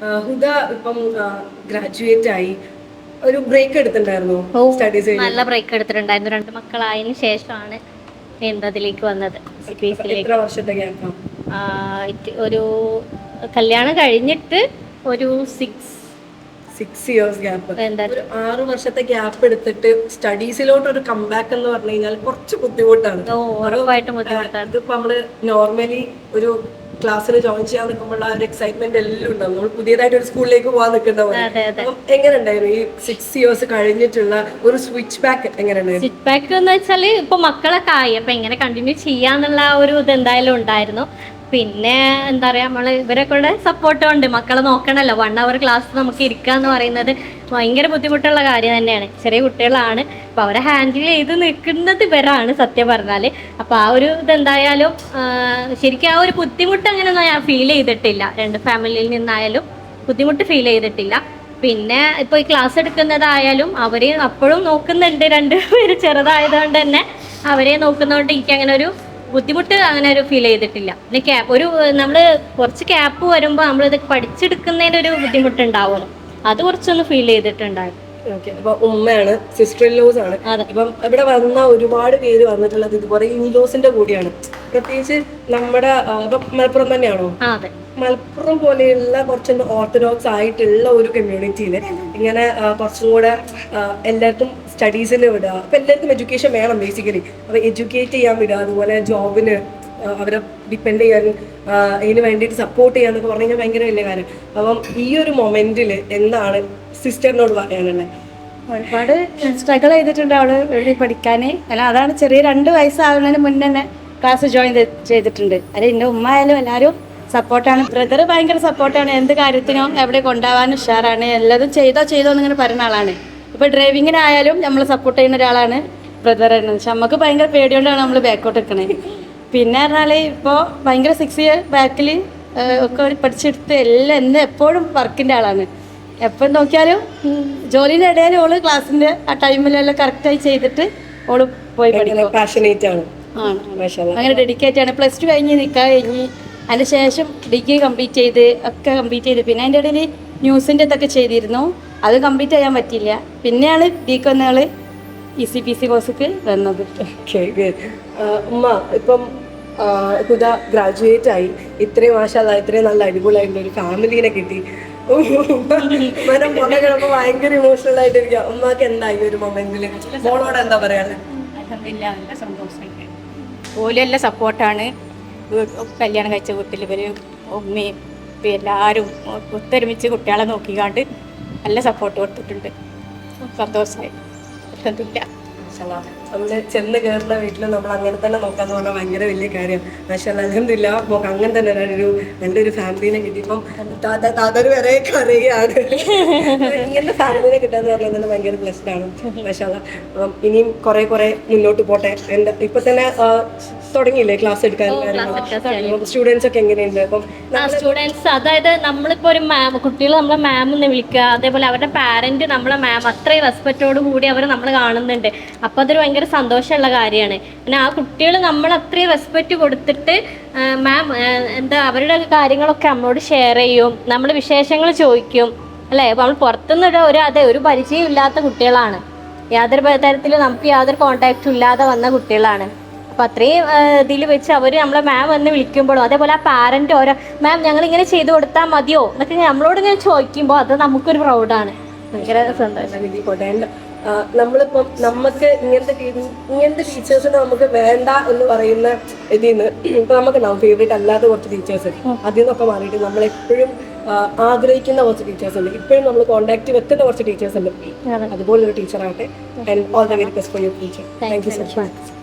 ഹുദ ഇപ്പം ഗ്രാജുവേറ്റ് ആയി, ഒരു ബ്രേക്ക് എടുത്തിട്ടുണ്ടായിരുന്നു സ്റ്റഡീസ്. നല്ല ബ്രേക്ക് എടുത്തിട്ടുണ്ടായിരുന്നു. 2 മക്കളായതിനു ശേഷമാണ് എന്തതിലേക്ക് വന്നത്. എത്ര വർഷത്തെ ഗ്യാപ്പാ? ഒരു കല്യാണം കഴിഞ്ഞിട്ട് ഒരു 6 ഇയേഴ്സ് ഗ്യാപ്പ്. ഒരു 6 വർഷത്തെ ഗ്യാപ്പ് എടുത്തിട്ട് സ്റ്റഡീസിലോട്ട് ഒരു കംബാക്ക് എന്ന് പറഞ്ഞു കഴിഞ്ഞാൽ കുറച്ച് ബുദ്ധിമുട്ടാണ്. ഇതിപ്പോ നമ്മള് നോർമലി ഒരു ക്ലാസ്സിൽ ജോയിൻ ചെയ്യാൻ നിൽക്കുമ്പോൾ ആ ഒരു എക്സൈറ്റ്മെന്റ് എല്ലാം ഉണ്ടാവും. നമ്മൾ പുതിയതായിട്ട് ഒരു സ്കൂളിലേക്ക് പോകാൻ നിൽക്കുന്ന പോലെ. അപ്പം എങ്ങനെ ഉണ്ടായിരുന്നു ഈ 6 ഇയേഴ്സ് കഴിഞ്ഞിട്ടുള്ള ഒരു സ്വിച്ച് ബാക്ക്? എങ്ങനെ ഉണ്ടായിരുന്നു സ്വിച്ച് ബാക്ക് എന്ന് വെച്ചാല് ഇപ്പൊ മക്കളൊക്കെ ആയി, അപ്പൊ എങ്ങനെ കണ്ടിന്യൂ ചെയ്യാന്നുള്ള ഒരു ഇത് എന്തായാലും ഉണ്ടായിരുന്നു. പിന്നെ എന്താ പറയാ, നമ്മള് ഇവരെ കൂടെ സപ്പോർട്ട് ഉണ്ട്. മക്കളെ നോക്കണല്ലോ. 1 hour ക്ലാസ് നമുക്ക് ഇരിക്കുക എന്ന് പറയുന്നത് ഭയങ്കര ബുദ്ധിമുട്ടുള്ള കാര്യം തന്നെയാണ്. ചെറിയ കുട്ടികളാണ്, അപ്പൊ അവരെ ഹാൻഡിൽ ചെയ്ത് നിൽക്കുന്നത് ഇവരാണ് സത്യം പറഞ്ഞാല്. അപ്പൊ ആ ഒരു ഇതെന്തായാലും ശരിക്കും ആ ഒരു ബുദ്ധിമുട്ട് അങ്ങനെ ഞാൻ ഫീൽ ചെയ്തിട്ടില്ല. 2 ഫാമിലിയിൽ നിന്നായാലും ബുദ്ധിമുട്ട് ഫീൽ ചെയ്തിട്ടില്ല. പിന്നെ ഇപ്പൊ ഈ ക്ലാസ് എടുക്കുന്നതായാലും അവരെ അപ്പോഴും നോക്കുന്നുണ്ട്. 2 പേര് ചെറുതായതുകൊണ്ട് തന്നെ അവരെ നോക്കുന്നതുകൊണ്ട് എനിക്ക് അങ്ങനെ ഒരു ബുദ്ധിമുട്ട് അങ്ങനെ ഒരു ഫീൽ ചെയ്തിട്ടില്ല. പിന്നെ നമ്മള് കുറച്ച് ക്യാപ്പ് വരുമ്പോൾ നമ്മളിത് പഠിച്ചെടുക്കുന്നതിന്റെ ഒരു ബുദ്ധിമുട്ടുണ്ടാവുമല്ലോ, അത് കുറച്ചൊന്ന് ഫീൽ ചെയ്തിട്ടുണ്ടായിരുന്നു. അപ്പൊ ഉമ്മയാണ്, സിസ്റ്റർ ഇൻ ലോസ് ആണ്. ഇപ്പം ഇവിടെ വന്ന ഒരുപാട് പേര് വന്നിട്ടുള്ളത് ഇതുപോലെ ഇൻലോസിന്റെ കൂടിയാണ്. പ്രത്യേകിച്ച് നമ്മുടെ ഇപ്പൊ മലപ്പുറം തന്നെയാണോ? മലപ്പുറം പോലെയുള്ള കുറച്ചൊന്ന് ഓർത്തഡോക്സ് ആയിട്ടുള്ള ഒരു കമ്മ്യൂണിറ്റിയില് ഇങ്ങനെ കുറച്ചും കൂടെ എല്ലാവർക്കും സ്റ്റഡീസിന് വിടുക. അപ്പൊ എല്ലാവർക്കും എഡ്യൂക്കേഷൻ വേണം ബേസിക്കലി. അപ്പൊ എഡ്യൂക്കേറ്റ് ചെയ്യാൻ വിടുക, അതുപോലെ ജോബിന് അവരെ ഡിപ്പെൻഡ് ചെയ്യാൻ, അതിന് വേണ്ടിയിട്ട് സപ്പോർട്ട് ചെയ്യാന്നൊക്കെ പറഞ്ഞു കഴിഞ്ഞാൽ ഭയങ്കര വലിയ കാര്യം. അപ്പം ഈ ഒരു മൊമെന്റില് എന്താണ് സിസ്റ്ററിനോട് പറയാനുള്ളത്? ഒരുപാട് സ്ട്രഗിൾ ചെയ്തിട്ടുണ്ട് അവള് പഠിക്കാൻ. അല്ല, അതാണ് ചെറിയ 2 വയസ്സാകുന്നതിന് മുന്നേ തന്നെ ക്ലാസ് ജോയിൻ ചെയ്തിട്ടുണ്ട്. അല്ല, എൻ്റെ ഉമ്മ ആയാലും എല്ലാവരും സപ്പോർട്ടാണ്. ബ്രദർ ഭയങ്കര സപ്പോർട്ടാണ്. എന്ത് കാര്യത്തിനും എവിടെ കൊണ്ടുപോകാനും ഉഷാറാണ്. എല്ലാതും ചെയ്തോ എന്നിങ്ങനെ പറയുന്ന ആളാണ്. ഇപ്പോൾ ഡ്രൈവിങ്ങിനായാലും നമ്മൾ സപ്പോർട്ട് ചെയ്യുന്ന ഒരാളാണ് ബ്രദർ. പക്ഷെ നമുക്ക് ഭയങ്കര പേടിയോണ്ടാണ് നമ്മൾ ബാക്കോട്ട് നിൽക്കണത്. പിന്നെ പറഞ്ഞാൽ ഇപ്പോൾ ഭയങ്കര 6 ഇയർ ബാക്കിൽ ഒക്കെ പഠിച്ചെടുത്ത് എല്ലാം എപ്പോഴും വർക്കിൻ്റെ ആളാണ്. എപ്പം നോക്കിയാലും ജോലിയുടെ ഇടയിൽ ഓള് ക്ലാസ്സിൻ്റെ ആ ടൈമിലെല്ലാം കറക്റ്റായി ചെയ്തിട്ട് ഓള് പോയി പഠിക്കും. അങ്ങനെ ഡെഡിക്കേറ്റ് ആണ്. +2 കഴിഞ്ഞ് നിൽക്കാൻ കഴിഞ്ഞ് അതിന് ശേഷം ഡിഗ്രി കംപ്ലീറ്റ് ചെയ്ത് പിന്നെ അതിൻ്റെ ഇടയിൽ ന്യൂസിൻ്റെ ഇതൊക്കെ ചെയ്തിരുന്നു. അത് കംപ്ലീറ്റ് ചെയ്യാൻ പറ്റിയില്ല. പിന്നെയാണ് ഡിക്ക് വന്നയാൾ ECPC കോഴ്സിക്ക് വന്നത്. ഉമ്മ ഇപ്പം ഹുദ ഗ്രാജുവേറ്റ് ആയി, ഇത്രയും മാഷാഅല്ലാഹ് ഇത്രയും നല്ല അടിപൊളിയായിട്ടുള്ള ഒരു ഫാമിലിനെ കിട്ടി. മനം പൊന്നെ കിടക്കുമ്പോൾ ഭയങ്കര ഇമോഷണൽ ആയിട്ടിരിക്കുക. ഉമ്മക്ക് എന്തായി ഒരു മൊമെന്റില് മോളോട് എന്താ പറയാറ്? നല്ല സന്തോഷമുണ്ട്. ഓലെല്ലാം സപ്പോർട്ടാണ്. കല്യാണം കഴിച്ച വീട്ടിൽ ഇവര് ഉമ്മയും എല്ലാവരും ഒത്തൊരുമിച്ച് കുട്ടികളെ നോക്കിക്കാണ്ട് നല്ല സപ്പോർട്ട് കൊടുത്തിട്ടുണ്ട്. സന്തോഷമായി. നമ്മള് ചെന്ന് കയറുന്ന വീട്ടിൽ നമ്മൾ അങ്ങനെ തന്നെ നോക്കാന്ന് പറഞ്ഞാൽ ഭയങ്കര വലിയ കാര്യം. മാഷാഅല്ലാഹ് അൽഹംദുലില്ലാ നമുക്ക് അങ്ങനെ തന്നെ നല്ലൊരു ഫാമിലിനെ കിട്ടിയപ്പം താതര് വരെ കരയാണ്. ഇങ്ങനത്തെ ഫാമിലിനെ കിട്ടാന്ന് പറഞ്ഞാൽ തന്നെ ഭയങ്കര ബ്ലെസ്ഡ് ആണ്. മാഷാഅല്ലാഹ് ഇനിയും കുറെ മുന്നോട്ട് പോട്ടെ. ഇപ്പൊ തന്നെ തുടങ്ങിയില്ലേ ക്ലാസ് എടുക്കാൻ? സ്റ്റുഡൻസ് ഒക്കെ എങ്ങനെയുണ്ട്? സ്റ്റുഡൻസ് അതായത് നമ്മളിപ്പോ ഒരു കുട്ടികൾ നമ്മളെ മാം എന്ന് വിളിക്കുക, അതേപോലെ അവരുടെ പാരന്റ് നമ്മളെ മാം, അത്രയും റെസ്പെക്റ്റോട് കൂടി അവർ നമ്മൾ കാണുന്നുണ്ട്. അപ്പൊ അതൊരു ഭയങ്കര സന്തോഷമുള്ള കാര്യമാണ്. പിന്നെ ആ കുട്ടികൾ നമ്മൾ അത്രയും റെസ്പെക്റ്റ് കൊടുത്തിട്ട് മാം എന്താ അവരുടെ കാര്യങ്ങളൊക്കെ നമ്മളോട് ഷെയർ ചെയ്യും, നമ്മൾ വിശേഷങ്ങൾ ചോദിക്കും അല്ലേ. അപ്പൊ നമ്മൾ പുറത്തുനിന്ന് ഒരു പരിചയം ഇല്ലാത്ത കുട്ടികളാണ്. യാതൊരു തരത്തിലും നമുക്ക് യാതൊരു കോണ്ടാക്റ്റും ഇല്ലാതെ വന്ന കുട്ടികളാണ്. അപ്പം അത്രയും ഇതിൽ വെച്ച് അവർ നമ്മളെ മാം വന്ന് വിളിക്കുമ്പോഴും, അതേപോലെ ആ പാരന്റ് ഓരോ മാം ഞങ്ങൾ ഇങ്ങനെ ചെയ്ത് കൊടുത്താൽ മതിയോ എന്നൊക്കെ നമ്മളോട് ഇങ്ങനെ ചോദിക്കുമ്പോൾ അത് നമുക്കൊരു പ്രൗഡാണ്. ഭയങ്കര സന്തോഷം. നമ്മളിപ്പം നമുക്ക് ഇങ്ങനത്തെ ടീച്ചേഴ്സിനെ നമുക്ക് വേണ്ട എന്ന് പറയുന്ന ഇതിന്ന് ഇപ്പൊ നമുക്കുണ്ടാവും ഫേവറേറ്റ് അല്ലാത്ത കുറച്ച് ടീച്ചേഴ്സ്. അതിൽ നിന്നൊക്കെ മാറിയിട്ട് നമ്മളെപ്പോഴും ആഗ്രഹിക്കുന്ന കുറച്ച് ടീച്ചേഴ്സ് ഉണ്ട്. ഇപ്പോഴും നമ്മൾ കോണ്ടാക്ട് വെക്കുന്ന കുറച്ച് ടീച്ചേഴ്സ് ഉണ്ട്. അതുപോലൊരു ടീച്ചറാകട്ടെ. And all the very best for your future. Thank you so much.